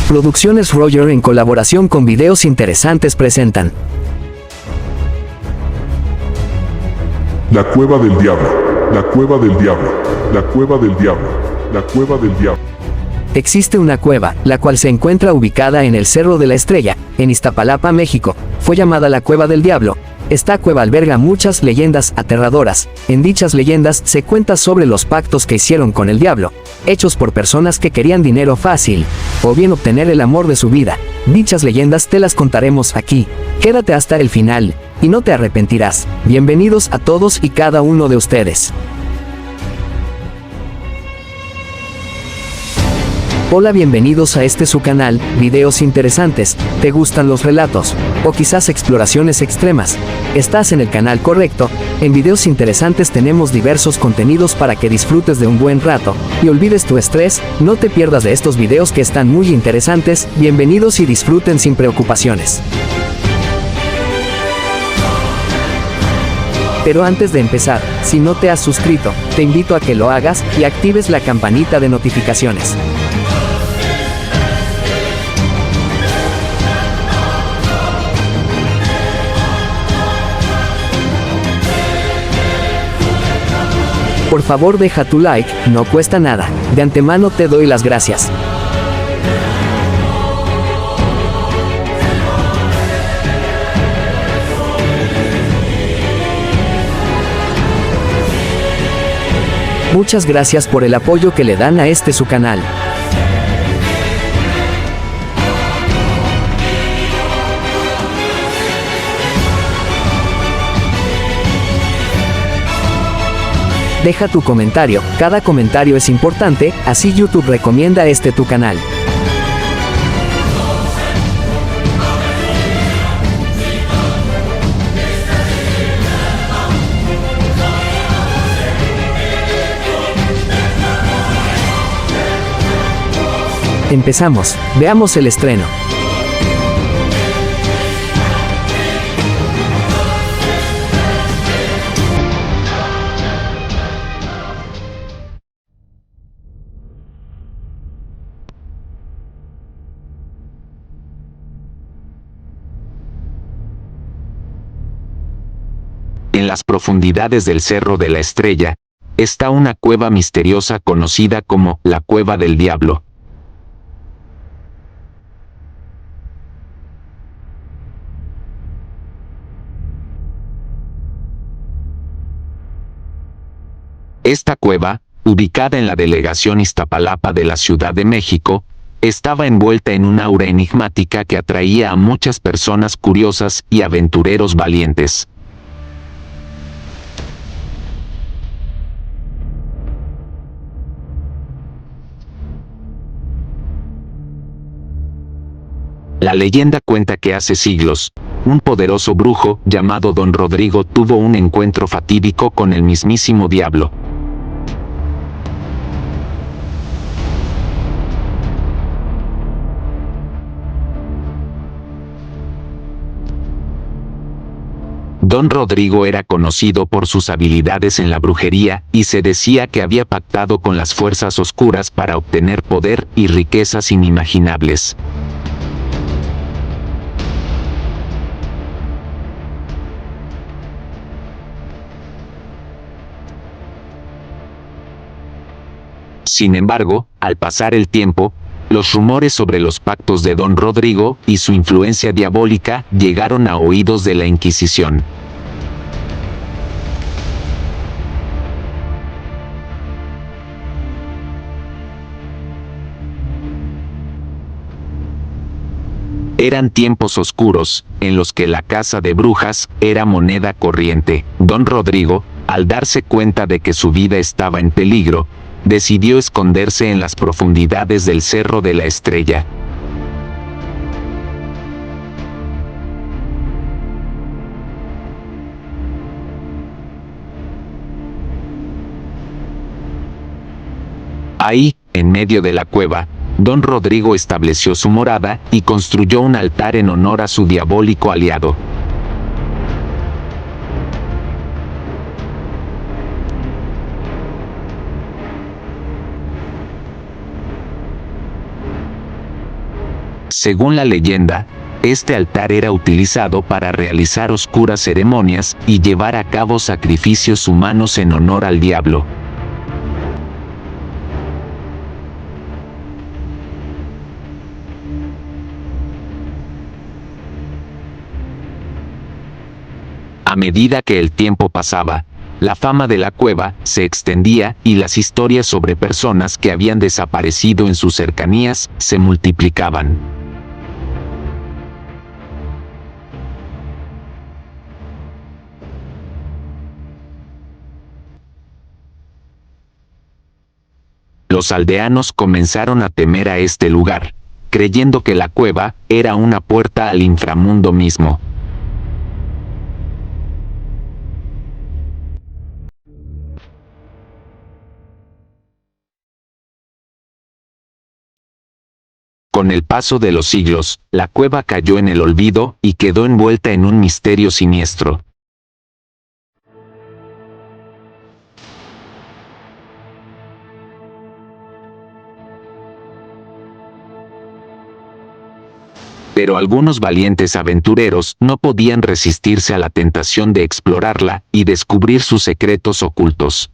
Producciones Roger en colaboración con Videos Interesantes presentan La Cueva del Diablo, la Cueva del Diablo, la Cueva del Diablo, la Cueva del Diablo. Existe una cueva, la cual se encuentra ubicada en el Cerro de la Estrella, en Iztapalapa, México. Fue llamada la Cueva del Diablo. Esta cueva alberga muchas leyendas aterradoras. En dichas leyendas se cuenta sobre los pactos que hicieron con el diablo, hechos por personas que querían dinero fácil, o bien obtener el amor de su vida. Dichas leyendas te las contaremos aquí. Quédate hasta el final, y no te arrepentirás. Bienvenidos a todos y cada uno de ustedes. Hola, bienvenidos a su canal, Videos Interesantes. ¿Te gustan los relatos? ¿O quizás exploraciones extremas? Estás en el canal correcto. En Videos Interesantes tenemos diversos contenidos para que disfrutes de un buen rato, y olvides tu estrés. No te pierdas de estos videos que están muy interesantes. Bienvenidos y disfruten sin preocupaciones. Pero antes de empezar, si no te has suscrito, te invito a que lo hagas, y actives la campanita de notificaciones. Por favor, deja tu like, no cuesta nada. De antemano te doy las gracias. Muchas gracias por el apoyo que le dan a su canal. Deja tu comentario, cada comentario es importante, así YouTube recomienda tu canal. Empezamos, veamos el estreno. En las profundidades del Cerro de la Estrella, está una cueva misteriosa conocida como la Cueva del Diablo. Esta cueva, ubicada en la delegación Iztapalapa de la Ciudad de México, estaba envuelta en una aura enigmática que atraía a muchas personas curiosas y aventureros valientes. La leyenda cuenta que hace siglos, un poderoso brujo llamado Don Rodrigo tuvo un encuentro fatídico con el mismísimo diablo. Don Rodrigo era conocido por sus habilidades en la brujería y se decía que había pactado con las fuerzas oscuras para obtener poder y riquezas inimaginables. Sin embargo, al pasar el tiempo, los rumores sobre los pactos de Don Rodrigo y su influencia diabólica llegaron a oídos de la Inquisición. Eran tiempos oscuros, en los que la caza de brujas era moneda corriente. Don Rodrigo, al darse cuenta de que su vida estaba en peligro, decidió esconderse en las profundidades del Cerro de la Estrella. Ahí, en medio de la cueva, Don Rodrigo estableció su morada y construyó un altar en honor a su diabólico aliado. Según la leyenda, este altar era utilizado para realizar oscuras ceremonias y llevar a cabo sacrificios humanos en honor al diablo. A medida que el tiempo pasaba, la fama de la cueva se extendía y las historias sobre personas que habían desaparecido en sus cercanías se multiplicaban. Los aldeanos comenzaron a temer a este lugar, creyendo que la cueva era una puerta al inframundo mismo. Con el paso de los siglos, la cueva cayó en el olvido y quedó envuelta en un misterio siniestro. Pero algunos valientes aventureros no podían resistirse a la tentación de explorarla y descubrir sus secretos ocultos.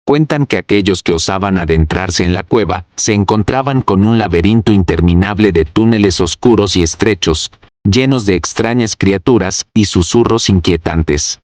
Cuentan que aquellos que osaban adentrarse en la cueva se encontraban con un laberinto interminable de túneles oscuros y estrechos, llenos de extrañas criaturas y susurros inquietantes.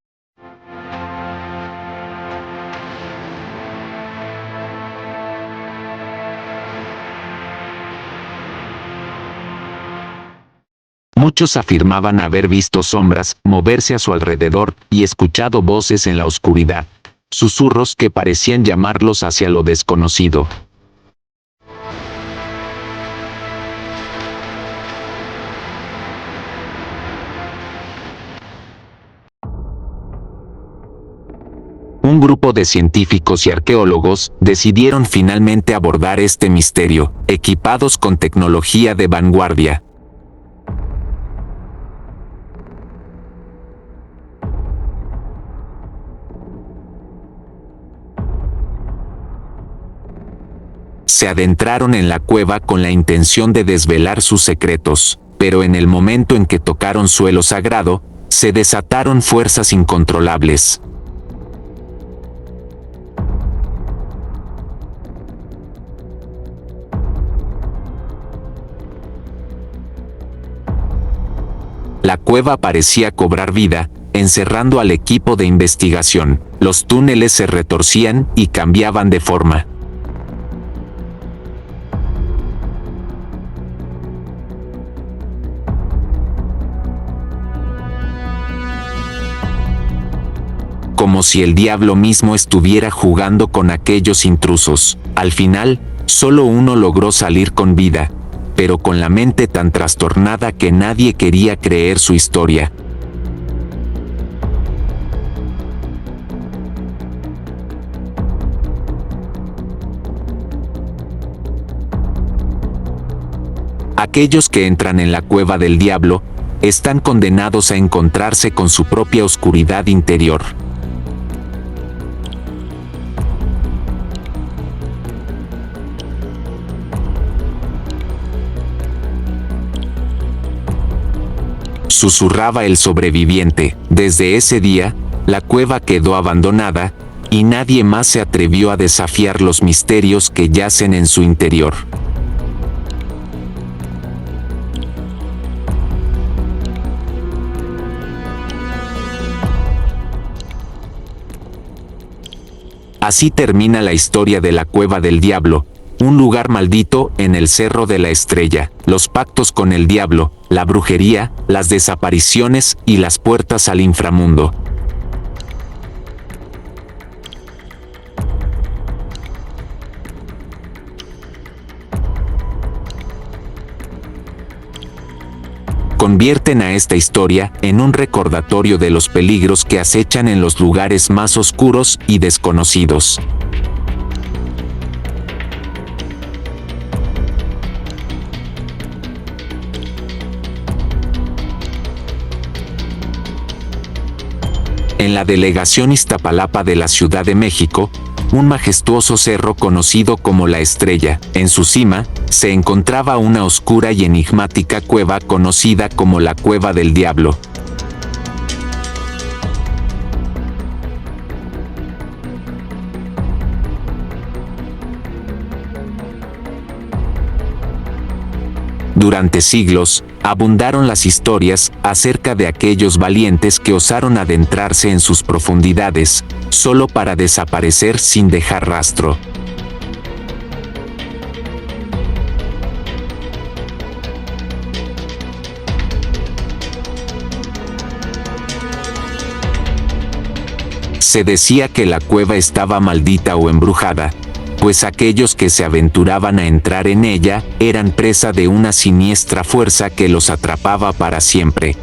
Muchos afirmaban haber visto sombras moverse a su alrededor y escuchado voces en la oscuridad, susurros que parecían llamarlos hacia lo desconocido. Un grupo de científicos y arqueólogos decidieron finalmente abordar este misterio, equipados con tecnología de vanguardia. Se adentraron en la cueva con la intención de desvelar sus secretos, pero en el momento en que tocaron suelo sagrado, se desataron fuerzas incontrolables. La cueva parecía cobrar vida, encerrando al equipo de investigación. Los túneles se retorcían y cambiaban de forma. Como si el diablo mismo estuviera jugando con aquellos intrusos. Al final, solo uno logró salir con vida, pero con la mente tan trastornada que nadie quería creer su historia. Aquellos que entran en la cueva del diablo están condenados a encontrarse con su propia oscuridad interior. Susurraba el sobreviviente. Desde ese día, la cueva quedó abandonada, y nadie más se atrevió a desafiar los misterios que yacen en su interior. Así termina la historia de la Cueva del Diablo, un lugar maldito en el Cerro de la Estrella. Los pactos con el diablo, la brujería, las desapariciones y las puertas al inframundo. Convierten a esta historia en un recordatorio de los peligros que acechan en los lugares más oscuros y desconocidos. En la delegación Iztapalapa de la Ciudad de México, un majestuoso cerro conocido como La Estrella, en su cima, se encontraba una oscura y enigmática cueva conocida como la Cueva del Diablo. Durante siglos, abundaron las historias acerca de aquellos valientes que osaron adentrarse en sus profundidades, solo para desaparecer sin dejar rastro. Se decía que la cueva estaba maldita o embrujada, pues aquellos que se aventuraban a entrar en ella eran presa de una siniestra fuerza que los atrapaba para siempre.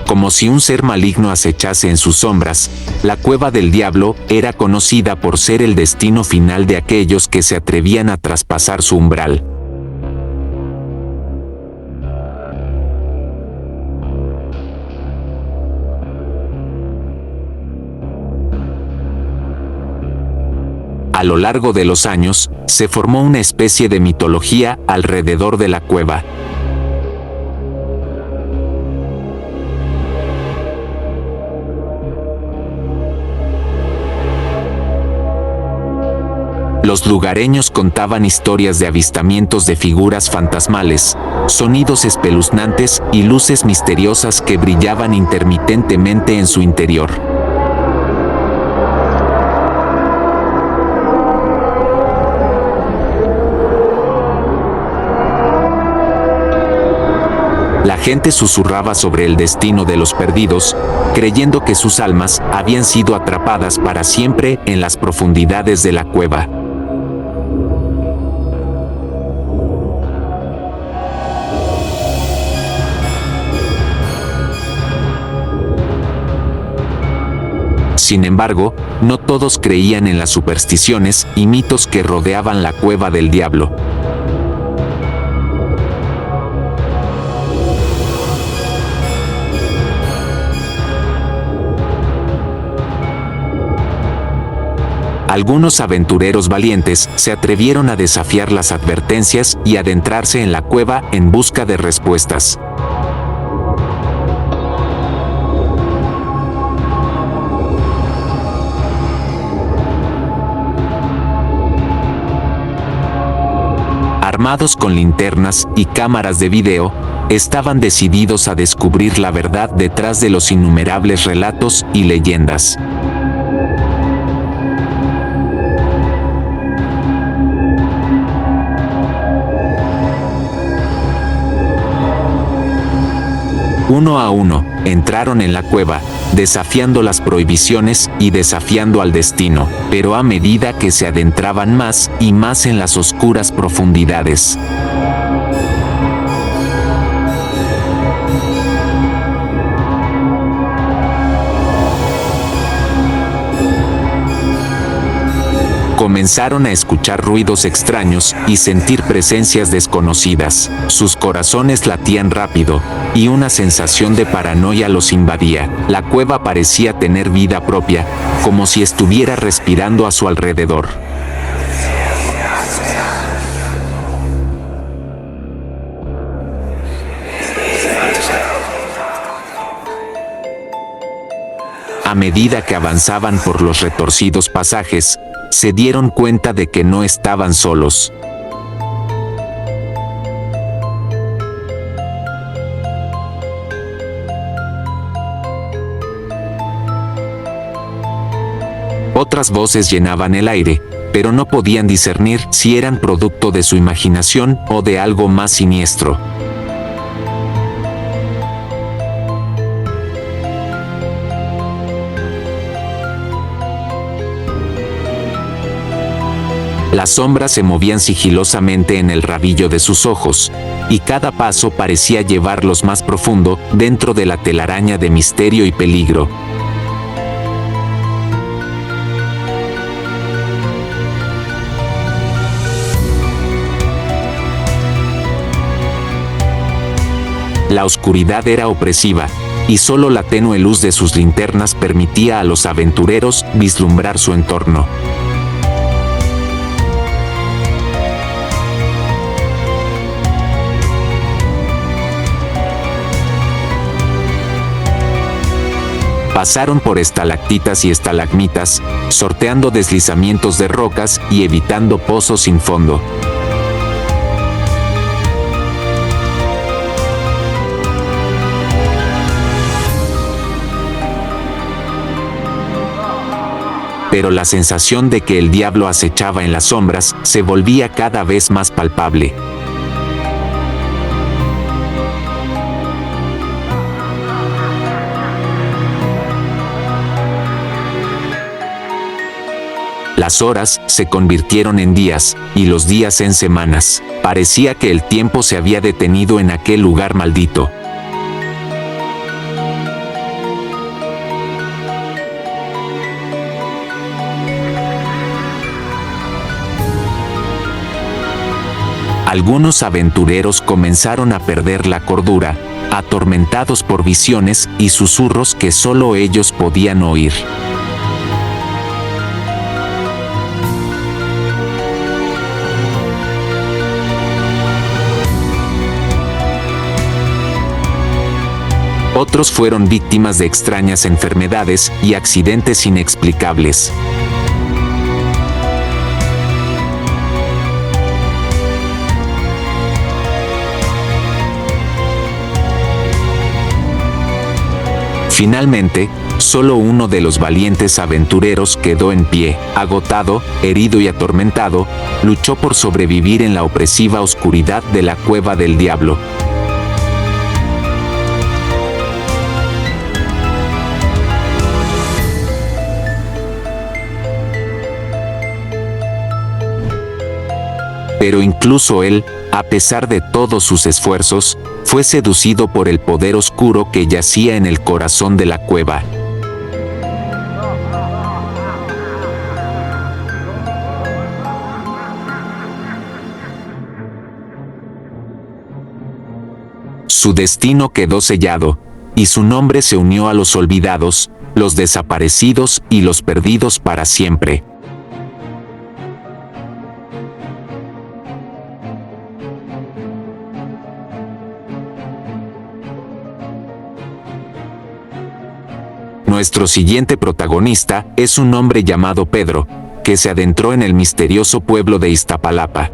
Como si un ser maligno acechase en sus sombras, la Cueva del Diablo era conocida por ser el destino final de aquellos que se atrevían a traspasar su umbral. A lo largo de los años, se formó una especie de mitología alrededor de la cueva. Los lugareños contaban historias de avistamientos de figuras fantasmales, sonidos espeluznantes y luces misteriosas que brillaban intermitentemente en su interior. La gente susurraba sobre el destino de los perdidos, creyendo que sus almas habían sido atrapadas para siempre en las profundidades de la cueva. Sin embargo, no todos creían en las supersticiones y mitos que rodeaban la Cueva del Diablo. Algunos aventureros valientes se atrevieron a desafiar las advertencias y adentrarse en la cueva en busca de respuestas. Armados con linternas y cámaras de video, estaban decididos a descubrir la verdad detrás de los innumerables relatos y leyendas. Uno a uno, entraron en la cueva, desafiando las prohibiciones y desafiando al destino, pero a medida que se adentraban más y más en las oscuras profundidades. Comenzaron a escuchar ruidos extraños y sentir presencias desconocidas. Sus corazones latían rápido, y una sensación de paranoia los invadía. La cueva parecía tener vida propia, como si estuviera respirando a su alrededor. A medida que avanzaban por los retorcidos pasajes, se dieron cuenta de que no estaban solos. Otras voces llenaban el aire, pero no podían discernir si eran producto de su imaginación o de algo más siniestro. Las sombras se movían sigilosamente en el rabillo de sus ojos, y cada paso parecía llevarlos más profundo dentro de la telaraña de misterio y peligro. La oscuridad era opresiva, y solo la tenue luz de sus linternas permitía a los aventureros vislumbrar su entorno. Pasaron por estalactitas y estalagmitas, sorteando deslizamientos de rocas y evitando pozos sin fondo. Pero la sensación de que el diablo acechaba en las sombras se volvía cada vez más palpable. Las horas se convirtieron en días, y los días en semanas. Parecía que el tiempo se había detenido en aquel lugar maldito. Algunos aventureros comenzaron a perder la cordura, atormentados por visiones y susurros que solo ellos podían oír. Otros fueron víctimas de extrañas enfermedades y accidentes inexplicables. Finalmente, solo uno de los valientes aventureros quedó en pie, agotado, herido y atormentado, luchó por sobrevivir en la opresiva oscuridad de la cueva del diablo. Pero incluso él, a pesar de todos sus esfuerzos, fue seducido por el poder oscuro que yacía en el corazón de la cueva. Su destino quedó sellado, y su nombre se unió a los olvidados, los desaparecidos y los perdidos para siempre. Nuestro siguiente protagonista es un hombre llamado Pedro, que se adentró en el misterioso pueblo de Iztapalapa.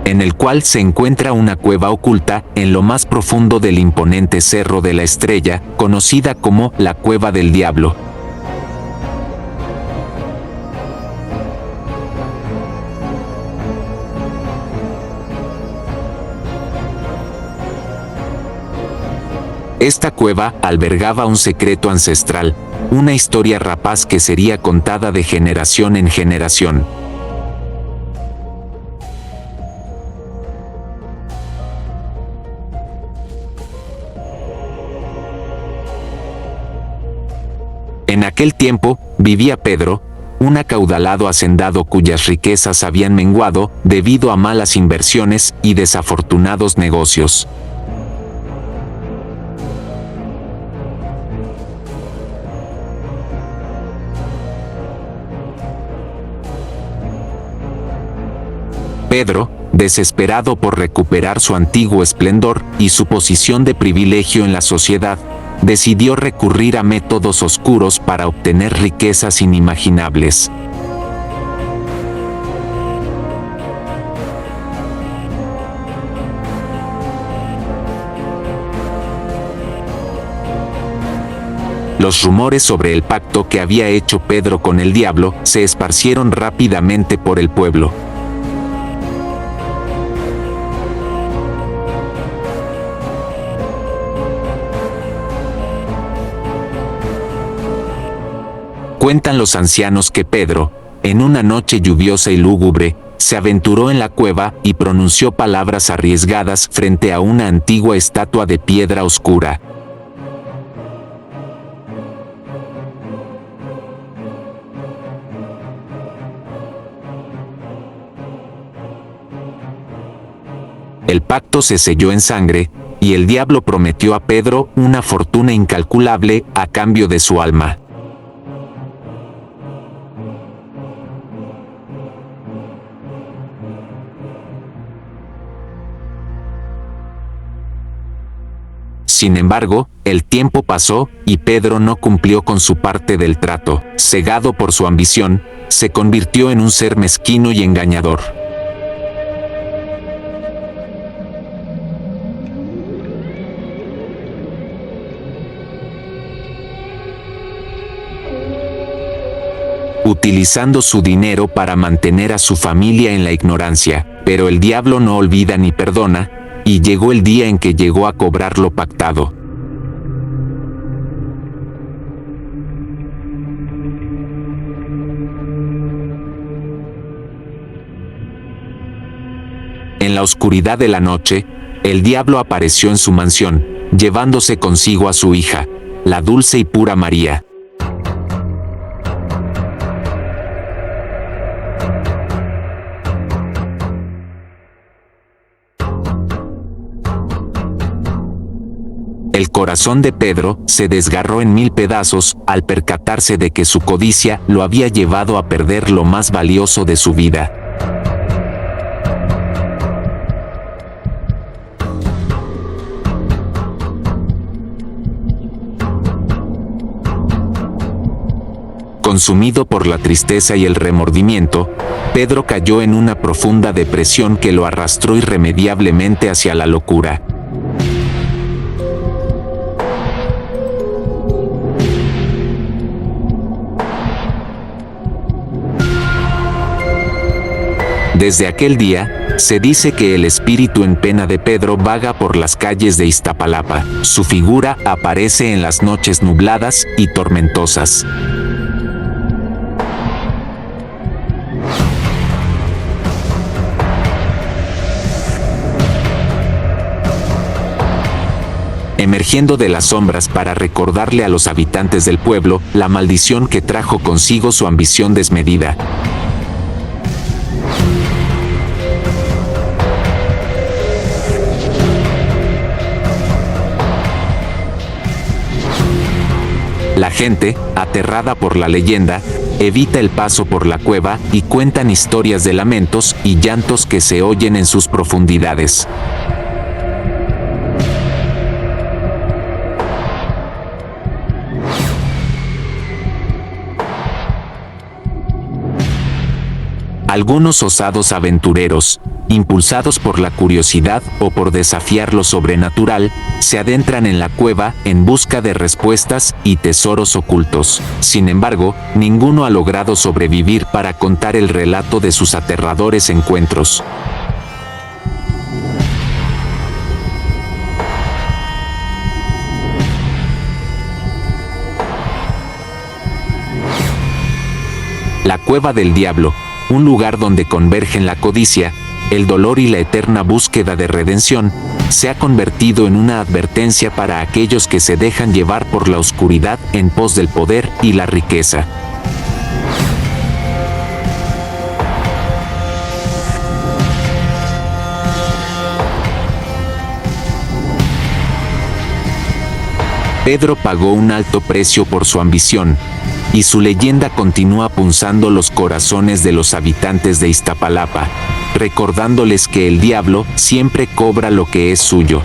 En el cual se encuentra una cueva oculta en lo más profundo del imponente Cerro de la Estrella, conocida como la Cueva del Diablo. Esta cueva albergaba un secreto ancestral, una historia rapaz que sería contada de generación en generación. En aquel tiempo, vivía Pedro, un acaudalado hacendado cuyas riquezas habían menguado debido a malas inversiones y desafortunados negocios. Pedro, desesperado por recuperar su antiguo esplendor y su posición de privilegio en la sociedad, decidió recurrir a métodos oscuros para obtener riquezas inimaginables. Los rumores sobre el pacto que había hecho Pedro con el diablo se esparcieron rápidamente por el pueblo. Cuentan los ancianos que Pedro, en una noche lluviosa y lúgubre, se aventuró en la cueva y pronunció palabras arriesgadas frente a una antigua estatua de piedra oscura. El pacto se selló en sangre, y el diablo prometió a Pedro una fortuna incalculable a cambio de su alma. Sin embargo, el tiempo pasó, y Pedro no cumplió con su parte del trato. Cegado por su ambición, se convirtió en un ser mezquino y engañador. Utilizando su dinero para mantener a su familia en la ignorancia. Pero el diablo no olvida ni perdona, y llegó el día en que llegó a cobrar lo pactado. En la oscuridad de la noche, el diablo apareció en su mansión, llevándose consigo a su hija, la dulce y pura María. El corazón de Pedro se desgarró en 1000 pedazos al percatarse de que su codicia lo había llevado a perder lo más valioso de su vida. Consumido por la tristeza y el remordimiento, Pedro cayó en una profunda depresión que lo arrastró irremediablemente hacia la locura. Desde aquel día, se dice que el espíritu en pena de Pedro vaga por las calles de Iztapalapa. Su figura aparece en las noches nubladas y tormentosas. Emergiendo de las sombras para recordarle a los habitantes del pueblo la maldición que trajo consigo su ambición desmedida. La gente, aterrada por la leyenda, evita el paso por la cueva y cuentan historias de lamentos y llantos que se oyen en sus profundidades. Algunos osados aventureros, impulsados por la curiosidad o por desafiar lo sobrenatural, se adentran en la cueva en busca de respuestas y tesoros ocultos. Sin embargo, ninguno ha logrado sobrevivir para contar el relato de sus aterradores encuentros. La cueva del diablo, un lugar donde convergen la codicia, el dolor y la eterna búsqueda de redención, se ha convertido en una advertencia para aquellos que se dejan llevar por la oscuridad en pos del poder y la riqueza. Pedro pagó un alto precio por su ambición, y su leyenda continúa punzando los corazones de los habitantes de Iztapalapa, recordándoles que el diablo siempre cobra lo que es suyo.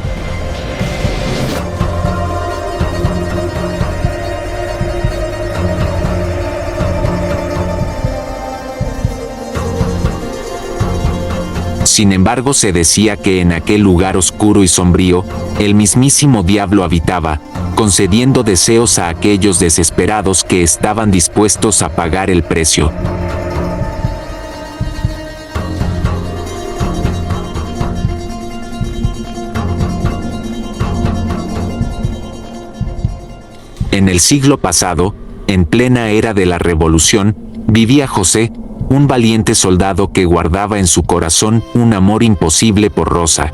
Sin embargo, se decía que en aquel lugar oscuro y sombrío, el mismísimo diablo habitaba, concediendo deseos a aquellos desesperados que estaban dispuestos a pagar el precio. En el siglo pasado, en plena era de la Revolución, vivía José, un valiente soldado que guardaba en su corazón un amor imposible por Rosa.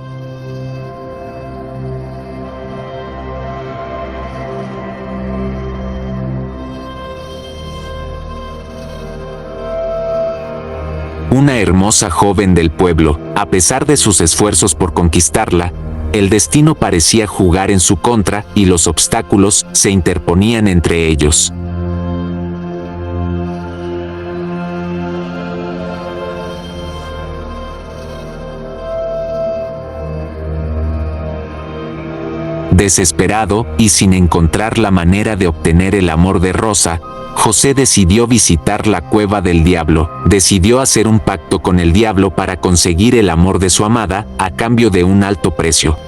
una hermosa joven del pueblo. A pesar de sus esfuerzos por conquistarla, el destino parecía jugar en su contra y los obstáculos se interponían entre ellos. Desesperado y sin encontrar la manera de obtener el amor de Rosa, José decidió visitar la cueva del diablo. Decidió hacer un pacto con el diablo para conseguir el amor de su amada a cambio de un alto precio.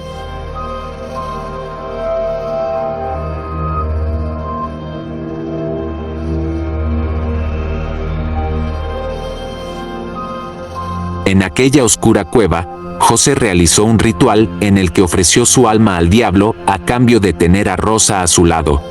En aquella oscura cueva, José realizó un ritual en el que ofreció su alma al diablo a cambio de tener a Rosa a su lado.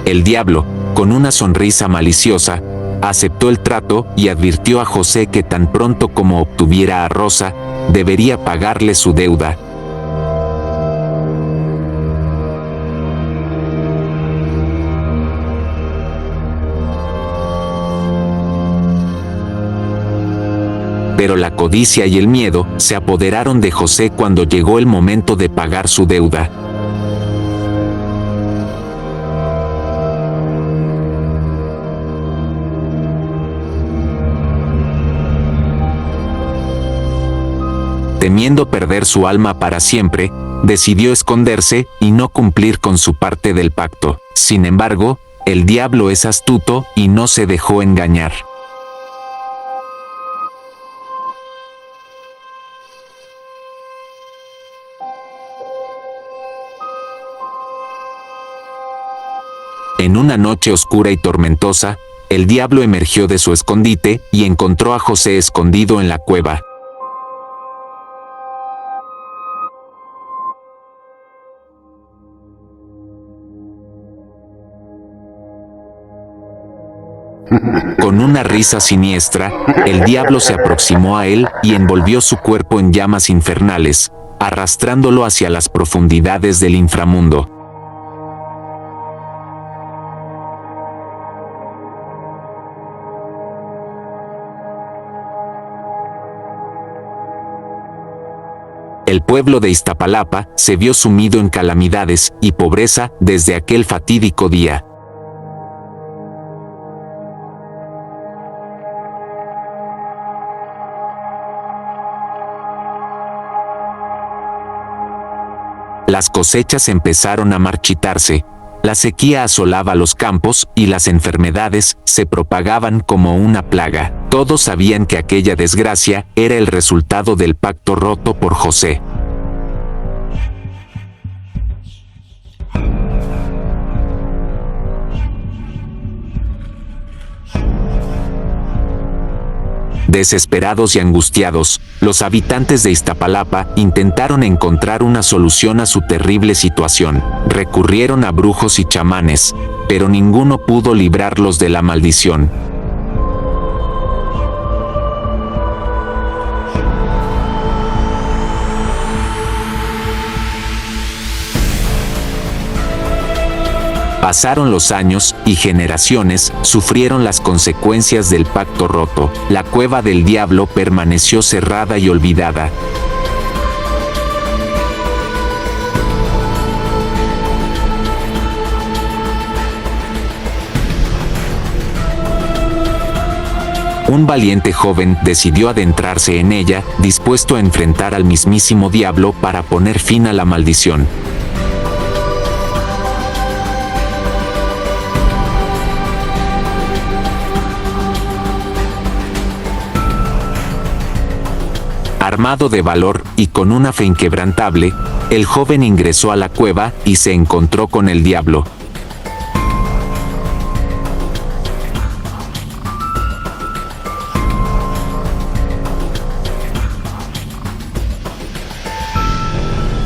El diablo, con una sonrisa maliciosa, aceptó el trato y advirtió a José que tan pronto como obtuviera a Rosa, debería pagarle su deuda. Pero la codicia y el miedo se apoderaron de José cuando llegó el momento de pagar su deuda. Temiendo perder su alma para siempre, decidió esconderse y no cumplir con su parte del pacto. Sin embargo, el diablo es astuto y no se dejó engañar. En una noche oscura y tormentosa, el diablo emergió de su escondite y encontró a José escondido en la cueva. Con una risa siniestra, el diablo se aproximó a él y envolvió su cuerpo en llamas infernales, arrastrándolo hacia las profundidades del inframundo. El pueblo de Iztapalapa se vio sumido en calamidades y pobreza desde aquel fatídico día. Las cosechas empezaron a marchitarse, la sequía asolaba los campos y las enfermedades se propagaban como una plaga. Todos sabían que aquella desgracia era el resultado del pacto roto por José. Desesperados y angustiados, los habitantes de Iztapalapa intentaron encontrar una solución a su terrible situación. Recurrieron a brujos y chamanes, pero ninguno pudo librarlos de la maldición. Pasaron los años y generaciones sufrieron las consecuencias del pacto roto. La cueva del diablo permaneció cerrada y olvidada. Un valiente joven decidió adentrarse en ella, dispuesto a enfrentar al mismísimo diablo para poner fin a la maldición. Armado de valor y con una fe inquebrantable, el joven ingresó a la cueva y se encontró con el diablo.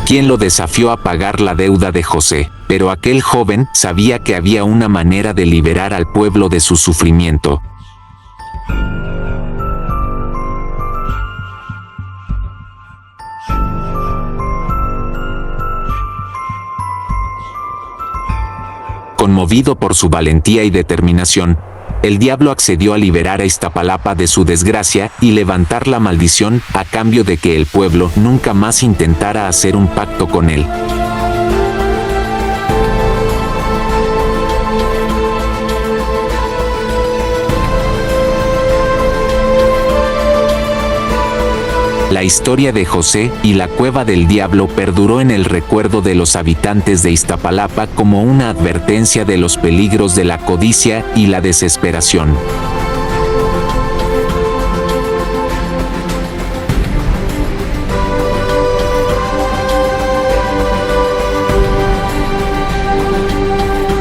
Quien lo desafió a pagar la deuda de José, pero aquel joven sabía que había una manera de liberar al pueblo de su sufrimiento. Conmovido por su valentía y determinación, el diablo accedió a liberar a Iztapalapa de su desgracia y levantar la maldición a cambio de que el pueblo nunca más intentara hacer un pacto con él. La historia de José y la Cueva del Diablo perduró en el recuerdo de los habitantes de Iztapalapa como una advertencia de los peligros de la codicia y la desesperación.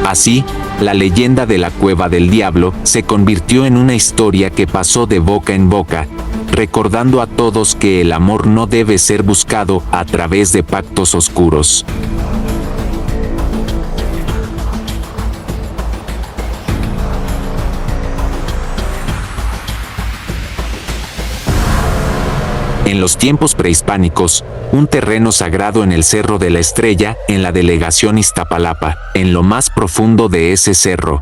Así, la leyenda de la Cueva del Diablo se convirtió en una historia que pasó de boca en boca, recordando a todos que el amor no debe ser buscado a través de pactos oscuros. En los tiempos prehispánicos, un terreno sagrado en el Cerro de la Estrella, en la delegación Iztapalapa, en lo más profundo de ese cerro,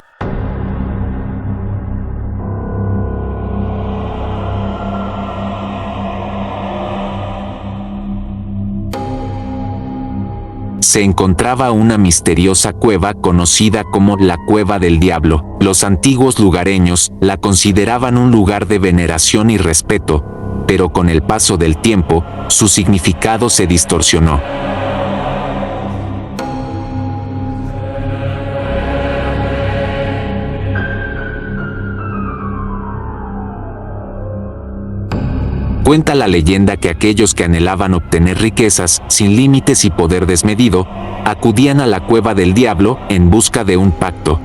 se encontraba una misteriosa cueva conocida como la Cueva del Diablo. Los antiguos lugareños la consideraban un lugar de veneración y respeto, pero con el paso del tiempo, su significado se distorsionó. Cuenta la leyenda que aquellos que anhelaban obtener riquezas sin límites y poder desmedido, acudían a la Cueva del Diablo en busca de un pacto.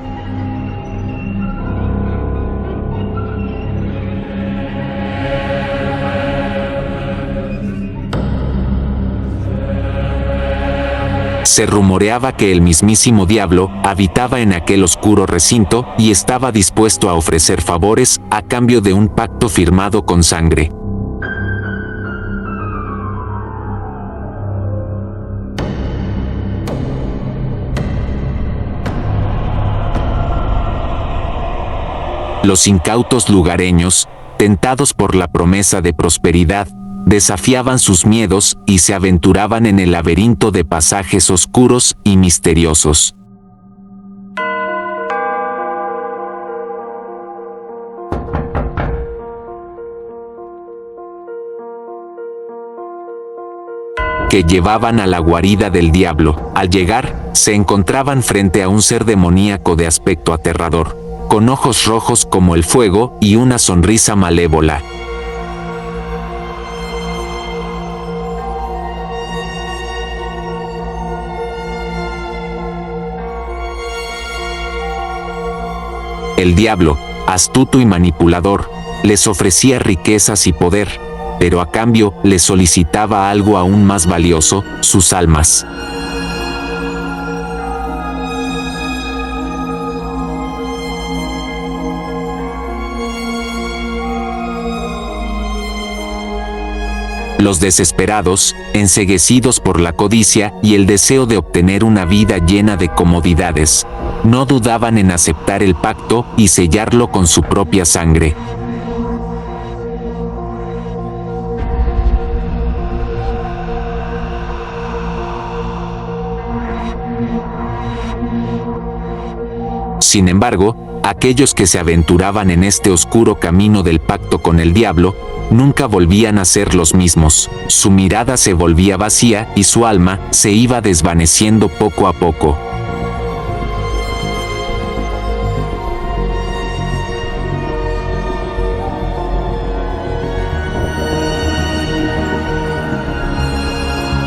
Se rumoreaba que el mismísimo diablo habitaba en aquel oscuro recinto y estaba dispuesto a ofrecer favores a cambio de un pacto firmado con sangre. Los incautos lugareños, tentados por la promesa de prosperidad, desafiaban sus miedos y se aventuraban en el laberinto de pasajes oscuros y misteriosos. Que llevaban a la guarida del diablo. Al llegar, se encontraban frente a un ser demoníaco de aspecto aterrador, con ojos rojos como el fuego y una sonrisa malévola. El diablo, astuto y manipulador, les ofrecía riquezas y poder, pero a cambio les solicitaba algo aún más valioso, sus almas. Los desesperados, enceguecidos por la codicia y el deseo de obtener una vida llena de comodidades, no dudaban en aceptar el pacto y sellarlo con su propia sangre. Sin embargo, aquellos que se aventuraban en este oscuro camino del pacto con el diablo, nunca volvían a ser los mismos. Su mirada se volvía vacía y su alma se iba desvaneciendo poco a poco.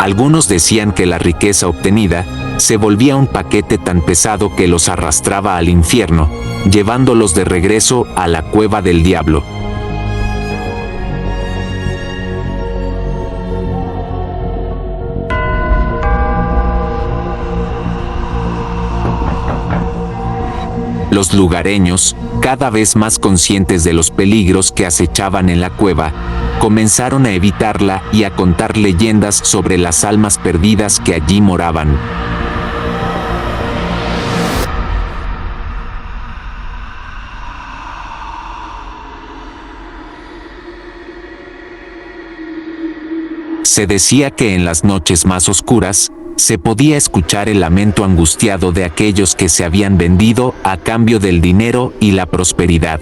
Algunos decían que la riqueza obtenida se volvía un paquete tan pesado que los arrastraba al infierno, llevándolos de regreso a la Cueva del Diablo. Los lugareños, cada vez más conscientes de los peligros que acechaban en la cueva, comenzaron a evitarla y a contar leyendas sobre las almas perdidas que allí moraban. Se decía que en las noches más oscuras, se podía escuchar el lamento angustiado de aquellos que se habían vendido a cambio del dinero y la prosperidad.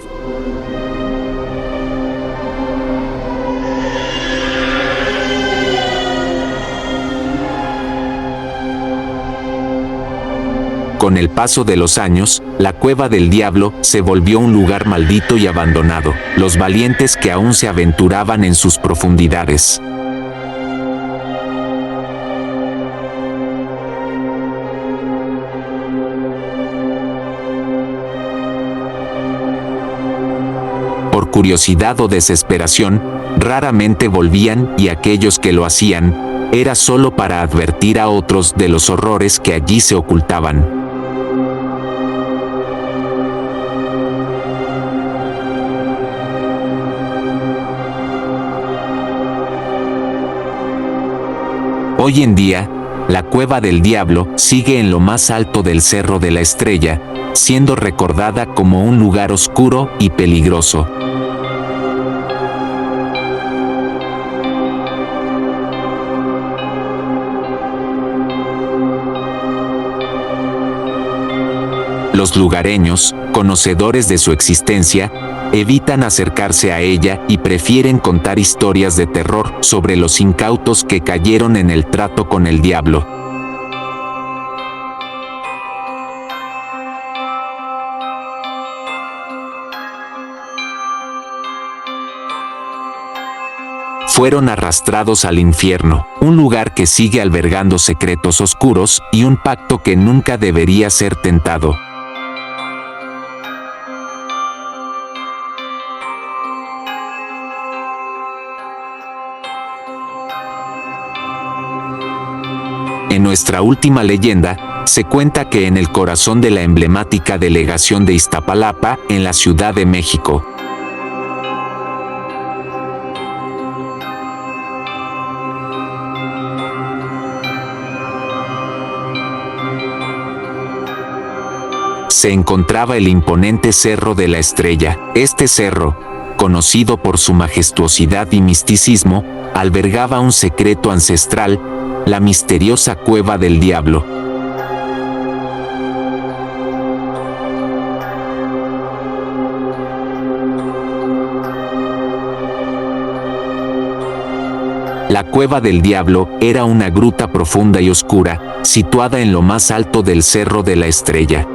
Con el paso de los años, la Cueva del Diablo se volvió un lugar maldito y abandonado. Los valientes que aún se aventuraban en sus profundidades por curiosidad o desesperación, raramente volvían, y aquellos que lo hacían, era solo para advertir a otros de los horrores que allí se ocultaban. Hoy en día, la Cueva del Diablo sigue en lo más alto del Cerro de la Estrella, siendo recordada como un lugar oscuro y peligroso. Los lugareños, conocedores de su existencia, evitan acercarse a ella y prefieren contar historias de terror sobre los incautos que cayeron en el trato con el diablo. Fueron arrastrados al infierno, un lugar que sigue albergando secretos oscuros y un pacto que nunca debería ser tentado. En nuestra última leyenda, se cuenta que en el corazón de la emblemática delegación de Iztapalapa, en la Ciudad de México, se encontraba el imponente Cerro de la Estrella. Este cerro, conocido por su majestuosidad y misticismo, albergaba un secreto ancestral, la misteriosa Cueva del Diablo. La Cueva del Diablo era una gruta profunda y oscura, situada en lo más alto del Cerro de la Estrella.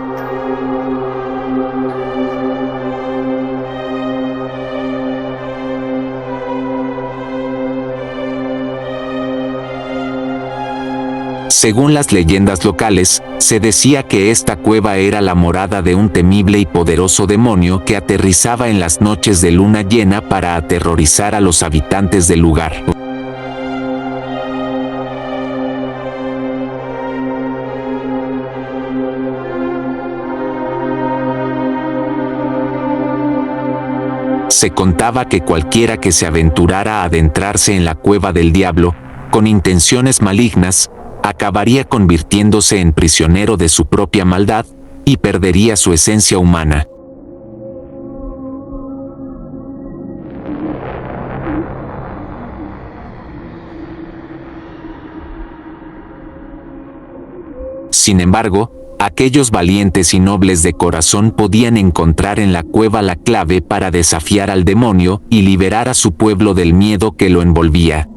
Según las leyendas locales, se decía que esta cueva era la morada de un temible y poderoso demonio que aterrizaba en las noches de luna llena para aterrorizar a los habitantes del lugar. Se contaba que cualquiera que se aventurara a adentrarse en la Cueva del Diablo, con intenciones malignas, acabaría convirtiéndose en prisionero de su propia maldad y perdería su esencia humana. Sin embargo, aquellos valientes y nobles de corazón podían encontrar en la cueva la clave para desafiar al demonio y liberar a su pueblo del miedo que lo envolvía.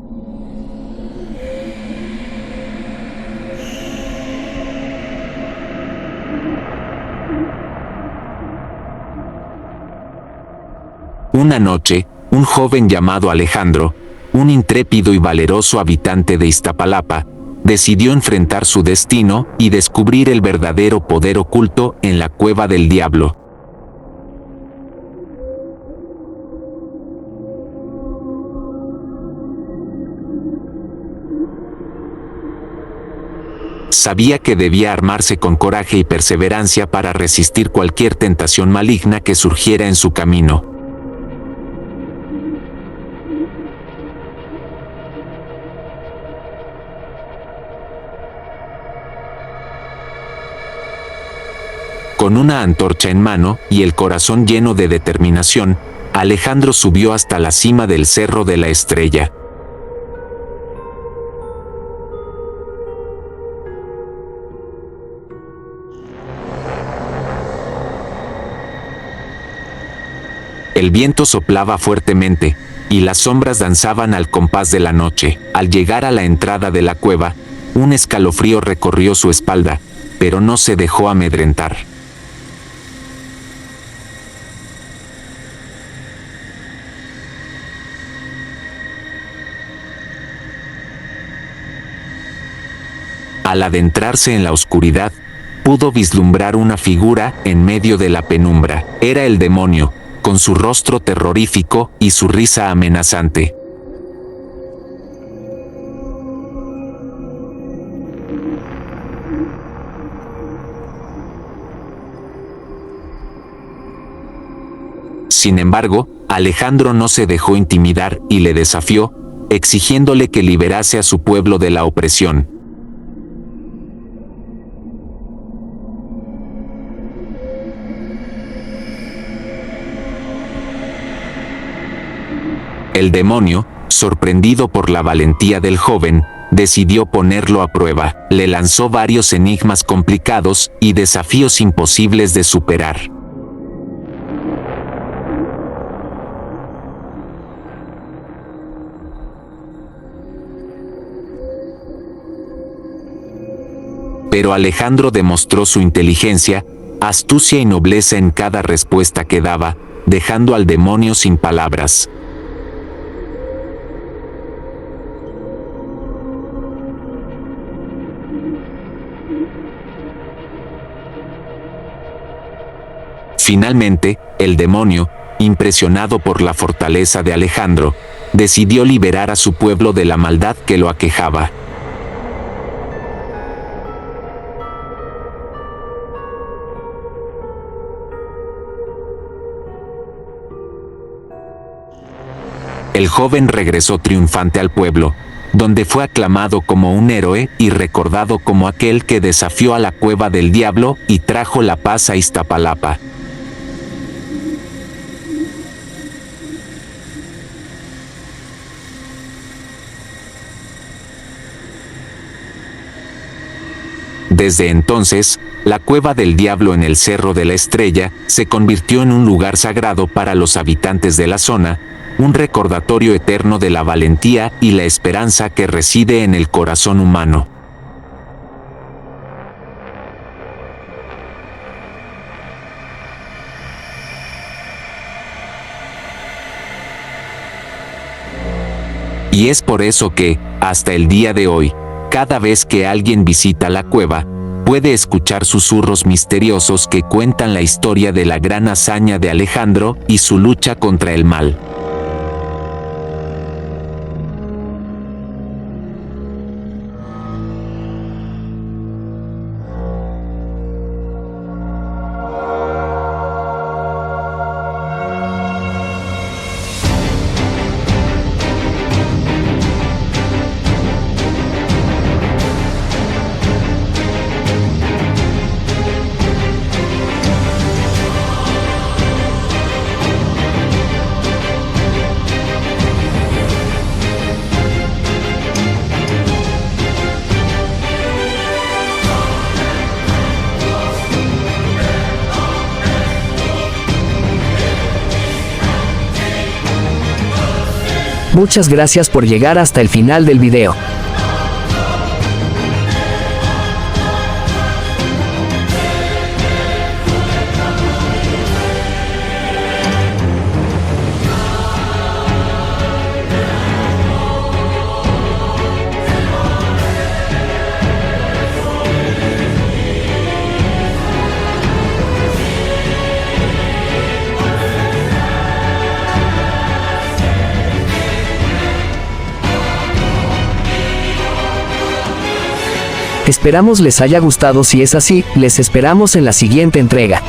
Una noche, un joven llamado Alejandro, un intrépido y valeroso habitante de Iztapalapa, decidió enfrentar su destino y descubrir el verdadero poder oculto en la Cueva del Diablo. Sabía que debía armarse con coraje y perseverancia para resistir cualquier tentación maligna que surgiera en su camino. Con una antorcha en mano y el corazón lleno de determinación, Alejandro subió hasta la cima del Cerro de la Estrella. El viento soplaba fuertemente, y las sombras danzaban al compás de la noche. Al llegar a la entrada de la cueva, un escalofrío recorrió su espalda, pero no se dejó amedrentar. Al adentrarse en la oscuridad, pudo vislumbrar una figura en medio de la penumbra. Era el demonio, con su rostro terrorífico y su risa amenazante. Sin embargo, Alejandro no se dejó intimidar y le desafió, exigiéndole que liberase a su pueblo de la opresión. El demonio, sorprendido por la valentía del joven, decidió ponerlo a prueba. Le lanzó varios enigmas complicados y desafíos imposibles de superar. Pero Alejandro demostró su inteligencia, astucia y nobleza en cada respuesta que daba, dejando al demonio sin palabras. Finalmente, el demonio, impresionado por la fortaleza de Alejandro, decidió liberar a su pueblo de la maldad que lo aquejaba. El joven regresó triunfante al pueblo, donde fue aclamado como un héroe y recordado como aquel que desafió a la cueva del diablo y trajo la paz a Iztapalapa. Desde entonces, la Cueva del Diablo en el Cerro de la Estrella se convirtió en un lugar sagrado para los habitantes de la zona, un recordatorio eterno de la valentía y la esperanza que reside en el corazón humano. Y es por eso que, hasta el día de hoy, cada vez que alguien visita la cueva, puede escuchar susurros misteriosos que cuentan la historia de la gran hazaña de Alejandro y su lucha contra el mal. Muchas gracias por llegar hasta el final del video. Esperamos les haya gustado. Si es así, les esperamos en la siguiente entrega.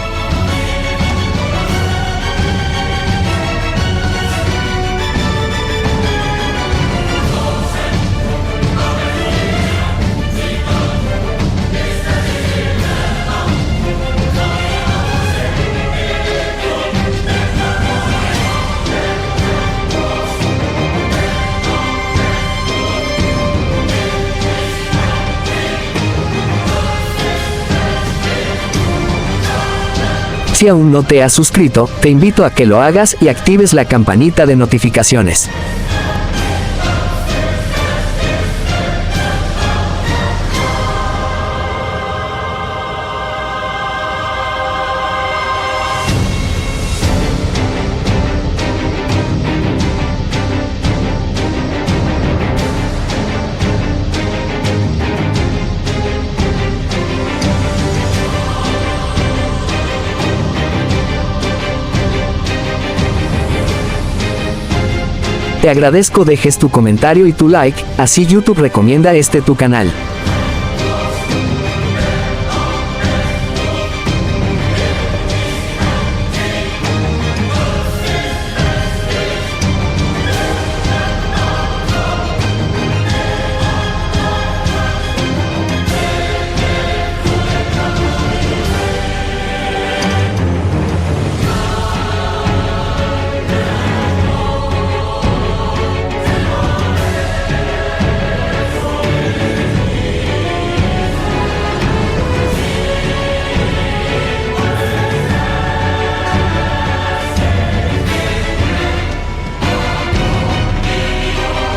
Si aún no te has suscrito, te invito a que lo hagas y actives la campanita de notificaciones. Te agradezco dejes tu comentario y tu like, así YouTube recomienda tu canal.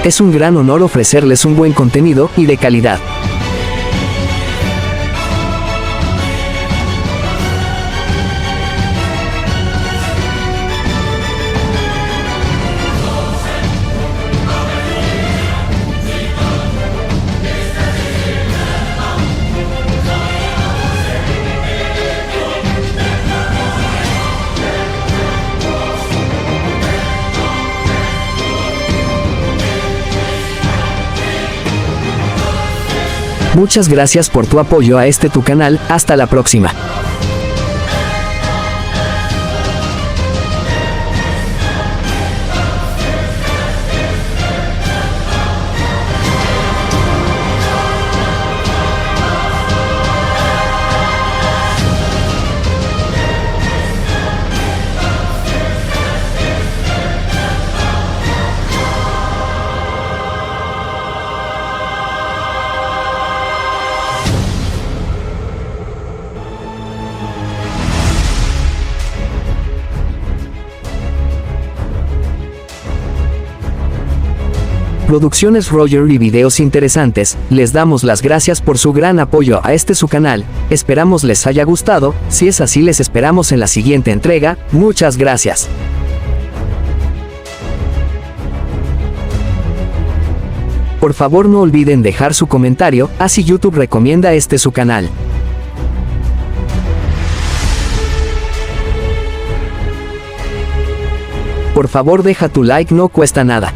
Es un gran honor ofrecerles un buen contenido y de calidad. Muchas gracias por tu apoyo a tu canal, hasta la próxima. Producciones Roger y videos interesantes, les damos las gracias por su gran apoyo a su canal, esperamos les haya gustado, si es así les esperamos en la siguiente entrega, muchas gracias. Por favor no olviden dejar su comentario, así YouTube recomienda su canal. Por favor deja tu like, no cuesta nada.